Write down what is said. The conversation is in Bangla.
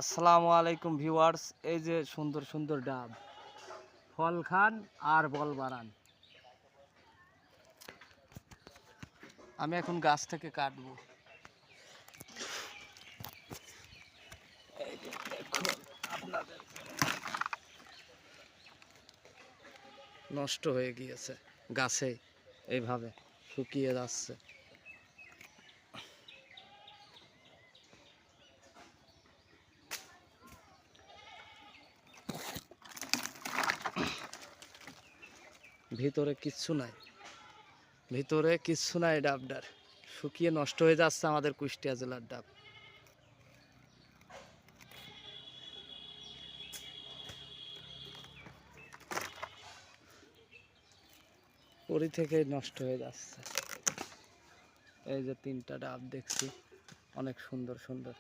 আসসালামু আলাইকুম ভিউয়ার্স। এই যে সুন্দর সুন্দর ডাব, ফল খান আর বল বাড়ান। আমি এখন গাছ থেকে কাটবো। এই যে দেখুন, আপনাদের নষ্ট হয়ে গিয়েছে, গাছে এইভাবে শুকিয়ে যাচ্ছে। ভিতরে কিচ্ছু নাই, ভিতরে কিচ্ছু নাই। ডাবটার শুকিয়ে নষ্ট হয়ে যাচ্ছে আমাদের কুষ্টিয়া জেলার ডাব। পরি থেকে নষ্ট হয়ে যাচ্ছে। এই যে 3টা ডাব দেখছি, অনেক সুন্দর সুন্দর।